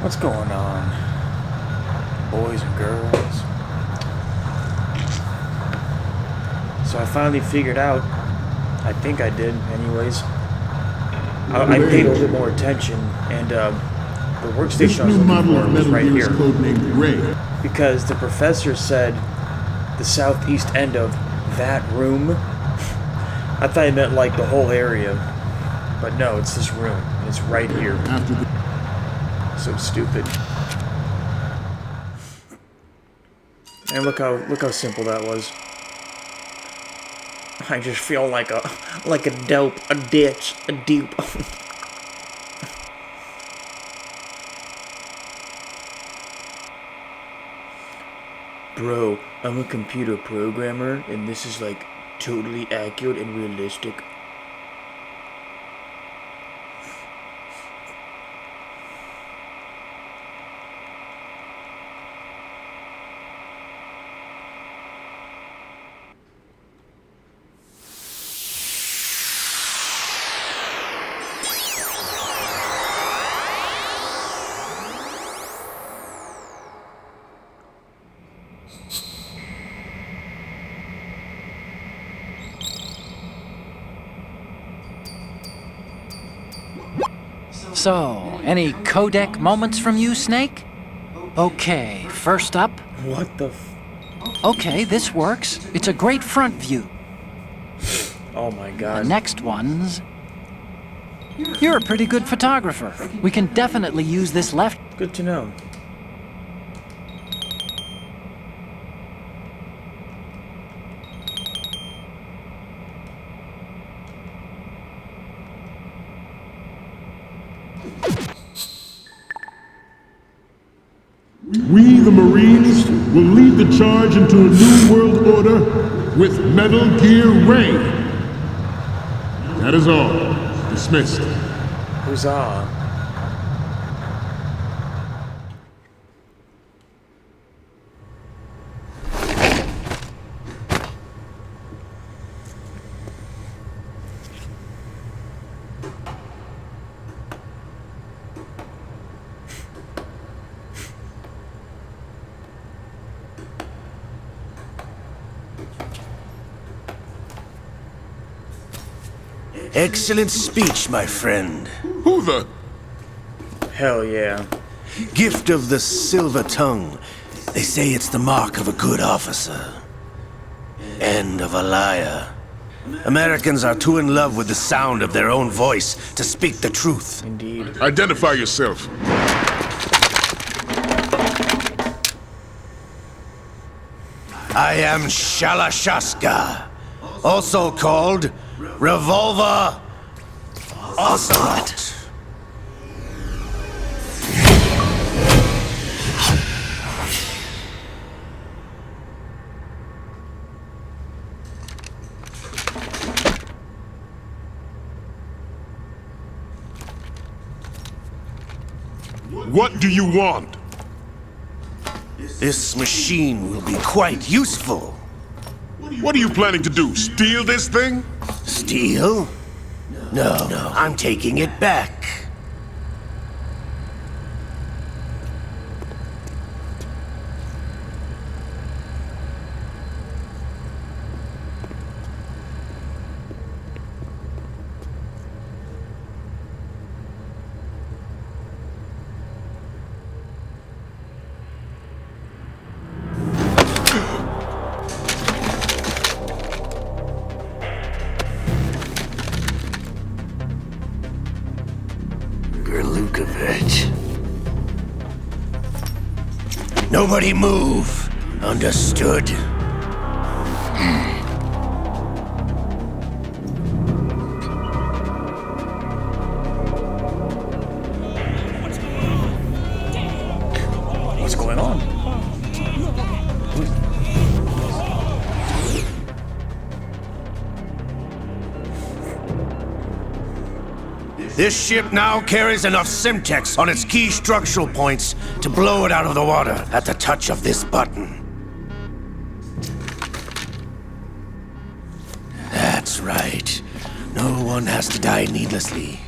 What's going on, boys and girls? So I finally figured out, I think I did anyways, I paid a little bit more attention, and the workstation I was looking for was right here. Because the professor said the southeast end of that room. I thought he meant like the whole area, but no, it's this room. It's right here. So stupid. And look how simple that was. I just feel like a dope, a ditch, a dupe. Bro, I'm a computer programmer, and this is like totally accurate and realistic. So, any codec moments from you, Snake? Okay, first up. What the Okay, this works. It's a great front view. Oh my god. The next one's... You're a pretty good photographer. We can definitely use this left... Good to know. We, the Marines, will lead the charge into a new world order with Metal Gear Ray. That is all. Dismissed. Huzzah. Excellent speech, my friend. Who the? Hell yeah. Gift of the silver tongue. They say it's the mark of a good officer. And of a liar. Americans are too in love with the sound of their own voice to speak the truth. Indeed. Identify yourself. I am Shalashaska, also called Revolver Ocelot. What do you want? This machine will be quite useful. What are you planning to do? Steal this thing? Steal? No, I'm taking it back. Nobody move. Understood? What's going on? This ship now carries enough Simtex on its key structural points to blow it out of the water at the touch of this button. That's right. No one has to die needlessly.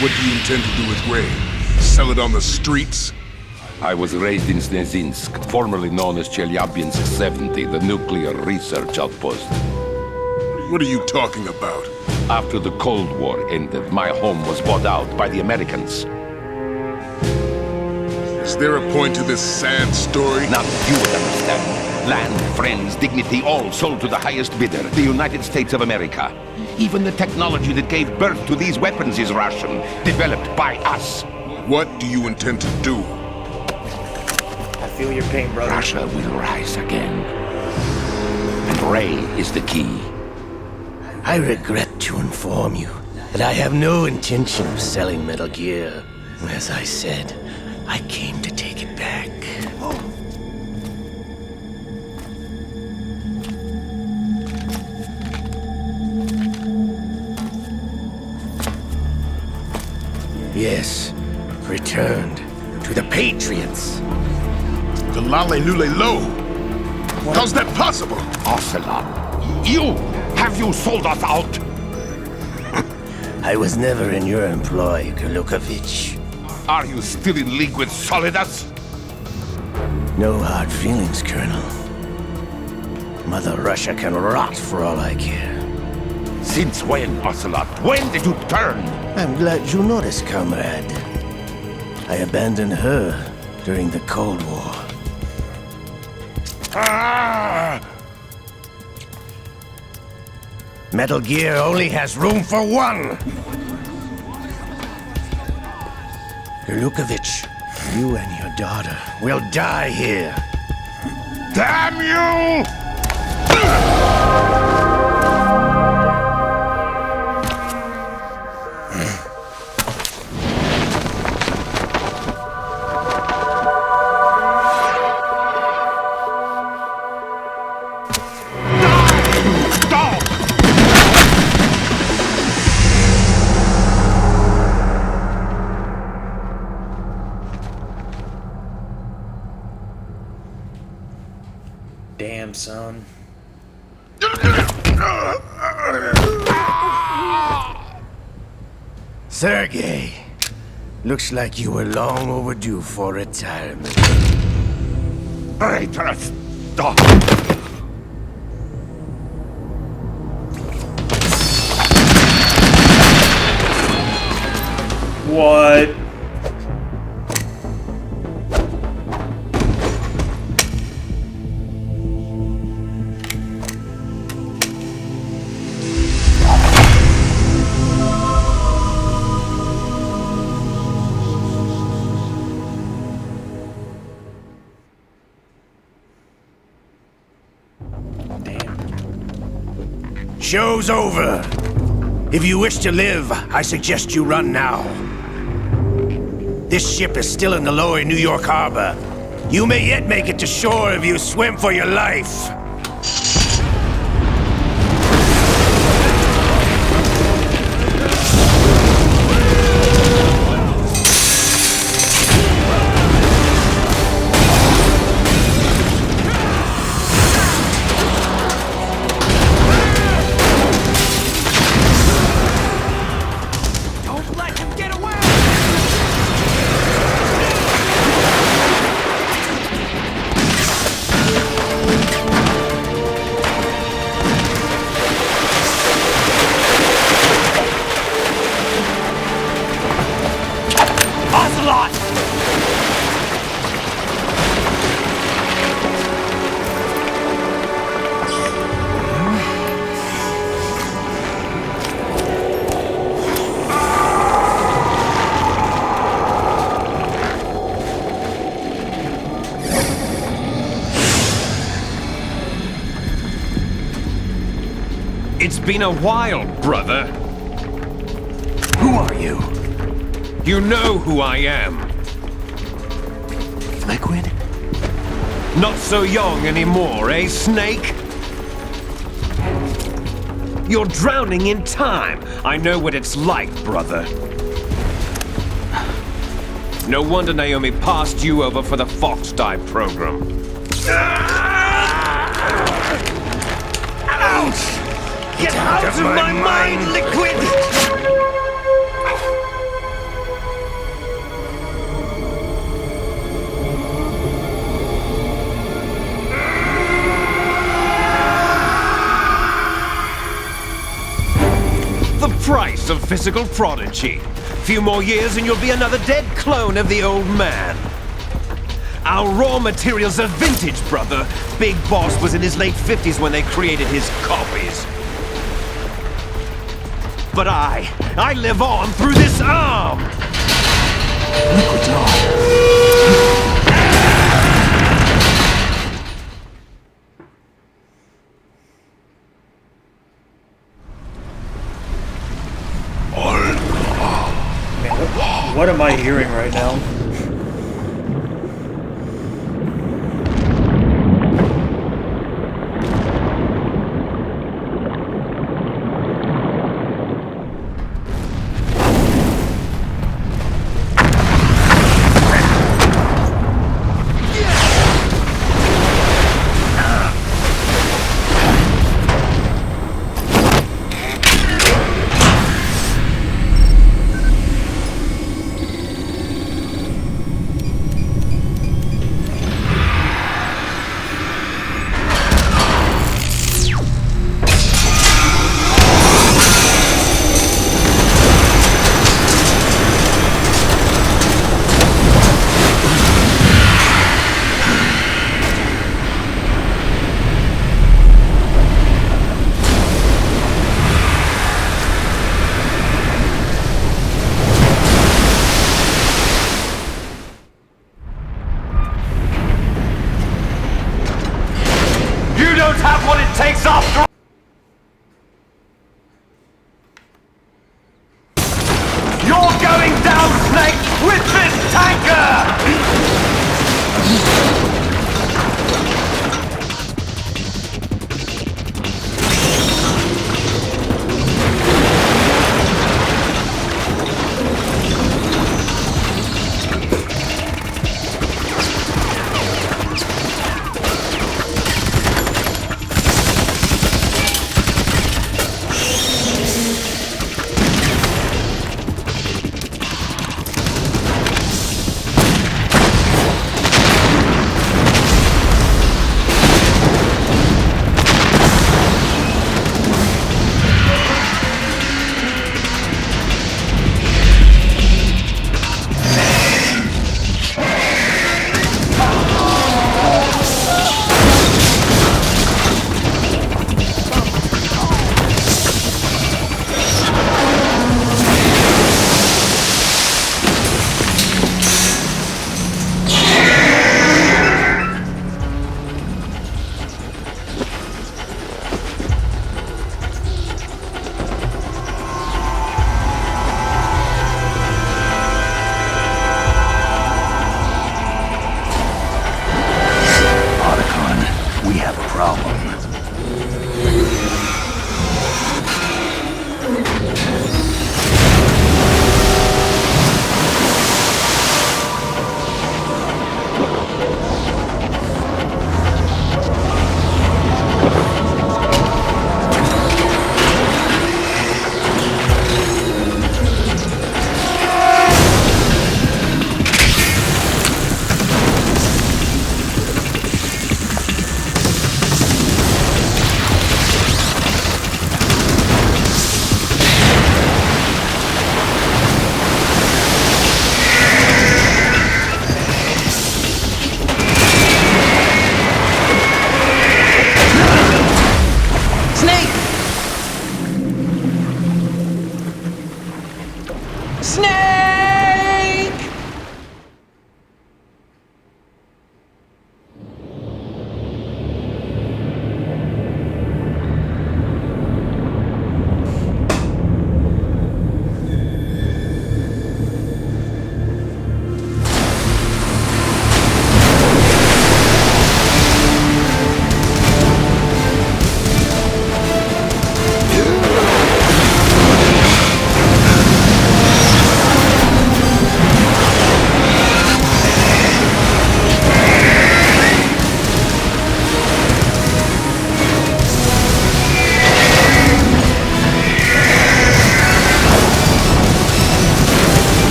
What do you intend to do with Ray? Sell it on the streets? I was raised in Snezinsk, formerly known as Chelyabinsk 70, the nuclear research outpost. What are you talking about? After the Cold War ended, my home was bought out by the Americans. Is there a point to this sad story? Now you would understand. Land, friends, dignity, all sold to the highest bidder, the United States of America. Even the technology that gave birth to these weapons is Russian, developed by us. What do you intend to do? I feel your pain, brother. Russia will rise again. And Ray is the key. I regret to inform you that I have no intention of selling Metal Gear. As I said, I came to take it back. Yes, returned to the Patriots. The Lale Lule Lo! How's that possible? Ocelot, have you sold us out? I was never in your employ, Gurlukovich. Are you still in league with Solidus? No hard feelings, Colonel. Mother Russia can rot for all I care. Since when, Ocelot? When did you turn? I'm glad you noticed, comrade. I abandoned her during the Cold War. Ah! Metal Gear only has room for one! Gurlukovich, you and your daughter will die here. Damn you! Damn, son. Sergei, looks like you were long overdue for retirement. Traitors! Stop! What? Show's over. If you wish to live, I suggest you run now. This ship is still in the lower New York harbor. You may yet make it to shore if you swim for your life. It's been a while, brother. Who are you? You know who I am. Liquid? Not so young anymore, eh, Snake? You're drowning in time. I know what it's like, brother. No wonder Naomi passed you over for the Fox Dive program. Ouch! Get out of my mind, Liquid! the price of physical prodigy. Few more years and you'll be another dead clone of the old man. Our raw materials are vintage, brother. Big Boss was in his late 50s when they created his copies. But I live on through this arm! Man, what am I hearing right now? Have what it takes after all. You're going down, Snake, with this tanker!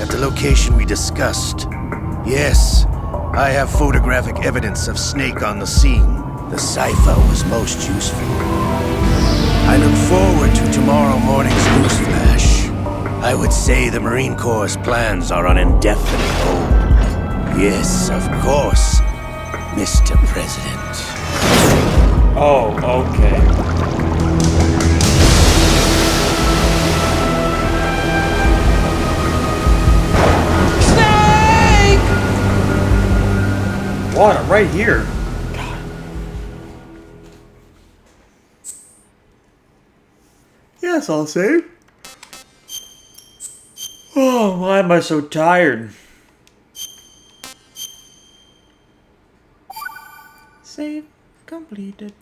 at the location we discussed. Yes, I have photographic evidence of Snake on the scene. The cipher was most useful. I look forward to tomorrow morning's newsflash. I would say the Marine Corps' plans are on indefinite hold. Yes, of course, Mr. President. Oh, okay. What? I'm right here. God. Yes, I'll save. Oh, why am I so tired? Save completed.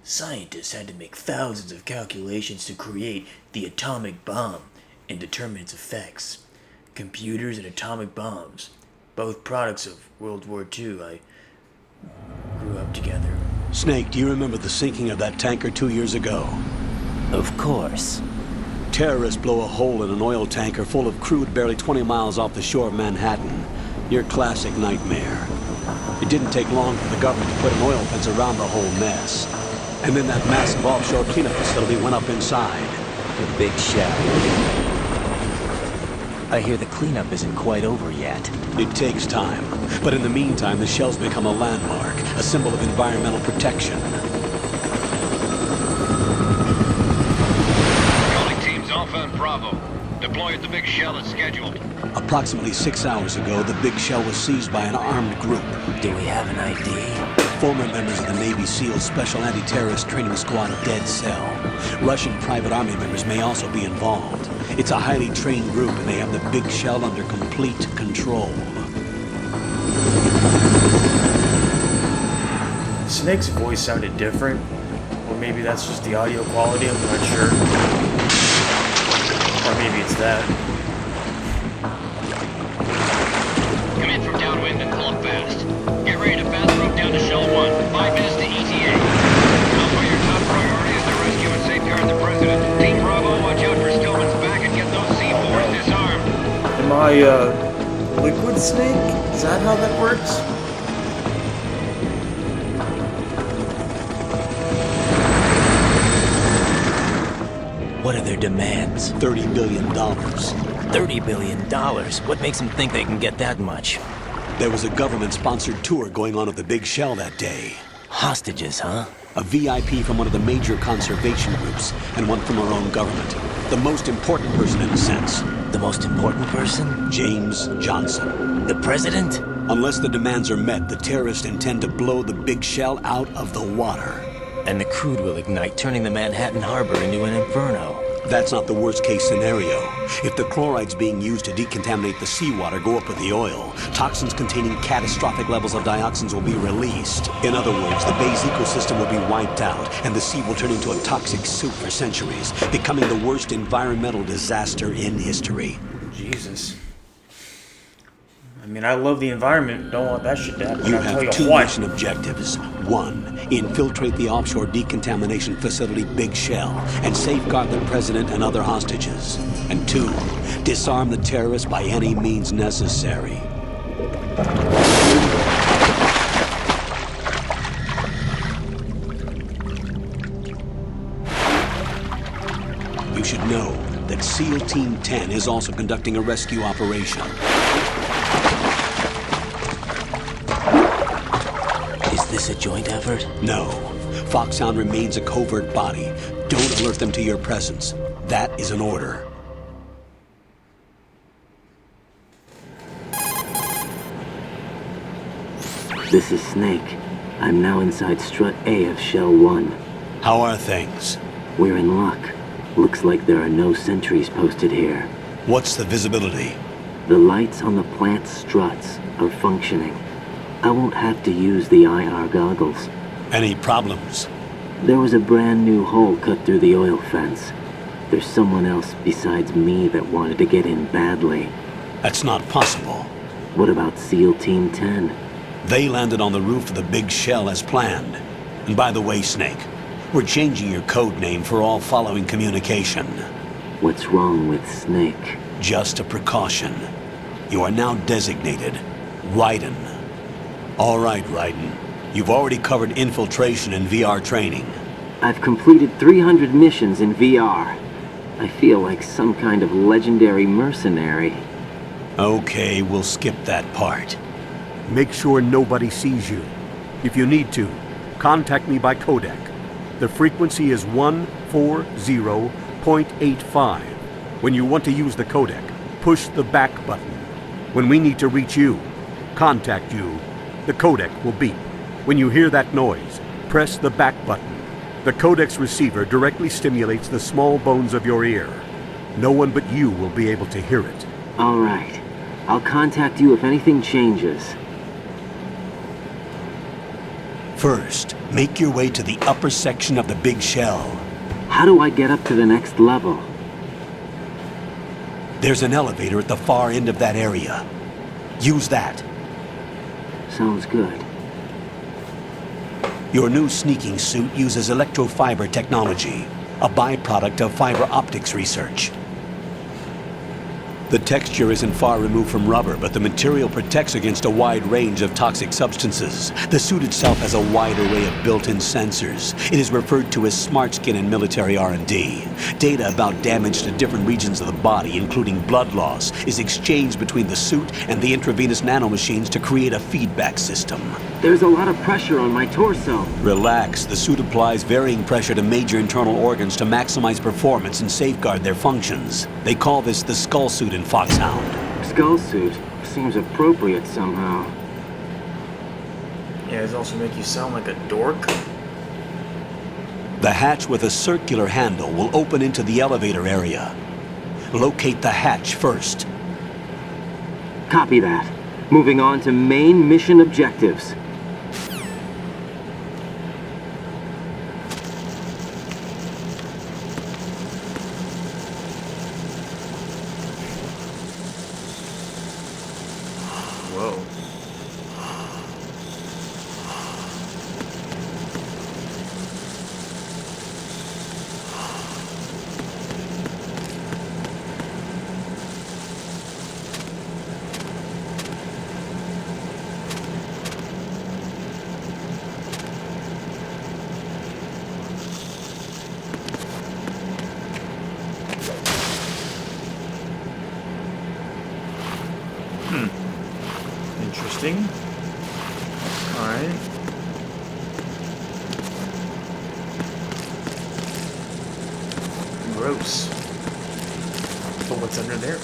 Scientists had to make thousands of calculations to create the atomic bomb and determine its effects. Computers and atomic bombs, both products of World War II. I grew up together. Snake, do you remember the sinking of that tanker 2 years ago? Of course. Terrorists blow a hole in an oil tanker full of crude barely 20 miles off the shore of Manhattan. Your classic nightmare. It didn't take long for the government to put an oil fence around the whole mess. And then that massive offshore cleanup facility went up inside. The big shell. I hear the cleanup isn't quite over yet. It takes time. But in the meantime, the shell's become a landmark, a symbol of environmental protection. Calling teams Alpha and Bravo. Deploy at the big shell as scheduled. Approximately 6 hours ago, the big shell was seized by an armed group. Do we have an ID? Former members of the Navy SEALs Special Anti-Terrorist Training Squad Dead Cell. Russian private army members may also be involved. It's a highly trained group and they have the big shell under complete control. Snake's voice sounded different, or maybe that's just the audio quality, I'm not sure. Or maybe it's that. Come in from downwind and pull up fast. Get ready to fast move down to Shell 1. 5 minutes to ETA. Alpha, your top priority is to rescue and safeguard the President. Team Bravo, watch out for Stillman's back and get those C4s disarmed. Am I, Liquid Snake? Is that how that works? What are their demands? $30 billion. $30 billion? What makes them think they can get that much? There was a government-sponsored tour going on of the big shell that day. Hostages, huh? A VIP from one of the major conservation groups, and one from our own government. The most important person in a sense. The most important person? James Johnson. The President? Unless the demands are met, the terrorists intend to blow the big shell out of the water. And the crude will ignite, turning the Manhattan Harbor into an inferno. That's not the worst-case scenario. If the chlorides being used to decontaminate the seawater go up with the oil, toxins containing catastrophic levels of dioxins will be released. In other words, the bay's ecosystem will be wiped out, and the sea will turn into a toxic soup for centuries, becoming the worst environmental disaster in history. Jesus. I mean, I love the environment. Don't want that shit to happen. You I'll tell have two what. mission objectives. 1, infiltrate the offshore decontamination facility Big Shell and safeguard the President and other hostages. And 2, disarm the terrorists by any means necessary. You should know that SEAL Team 10 is also conducting a rescue operation. Is this a joint effort? No. Foxhound remains a covert body. Don't alert them to your presence. That is an order. This is Snake. I'm now inside Strut A of Shell 1. How are things? We're in luck. Looks like there are no sentries posted here. What's the visibility? The lights on the plant struts are functioning. I won't have to use the IR goggles. Any problems? There was a brand new hole cut through the oil fence. There's someone else besides me that wanted to get in badly. That's not possible. What about SEAL Team 10? They landed on the roof of the Big Shell as planned. And by the way, Snake, We're changing your code name for all following communication. What's wrong with Snake? Just a precaution. You are now designated Raiden. All right, Raiden. You've already covered infiltration and VR training. I've completed 300 missions in VR. I feel like some kind of legendary mercenary. Okay, we'll skip that part. Make sure nobody sees you. If you need to, contact me by codec. The frequency is 140.85. When you want to use the codec, push the back button. When we need to reach you, contact you, the codec will beep. When you hear that noise, press the back button. The codec's receiver directly stimulates the small bones of your ear. No one but you will be able to hear it. All right. I'll contact you if anything changes. First, make your way to the upper section of the big shell. How do I get up to the next level? There's an elevator at the far end of that area. Use that. Sounds good. Your new sneaking suit uses electrofiber technology, a byproduct of fiber optics research. The texture isn't far removed from rubber, but the material protects against a wide range of toxic substances. The suit itself has a wide array of built-in sensors. It is referred to as smart skin in military R&D. Data about damage to different regions of the body, including blood loss, is exchanged between the suit and the intravenous nanomachines to create a feedback system. There's a lot of pressure on my torso. Relax. The suit applies varying pressure to major internal organs to maximize performance and safeguard their functions. They call this the skull suit in Foxhound. Skull suit seems appropriate somehow. Yeah, it also make you sound like a dork. The hatch with a circular handle will open into the elevator area. Locate the hatch first. Copy that. Moving on to main mission objectives. Whoa. Interesting. Alright. Gross. But what's under there?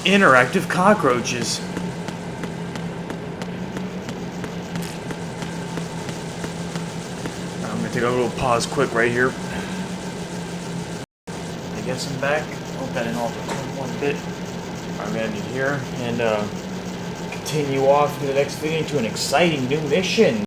Interactive cockroaches. I'm gonna take a little pause quick right here. I guess I'm back. Hope that didn't alter one bit. I'm gonna be here and continue off to the next video to an exciting new mission.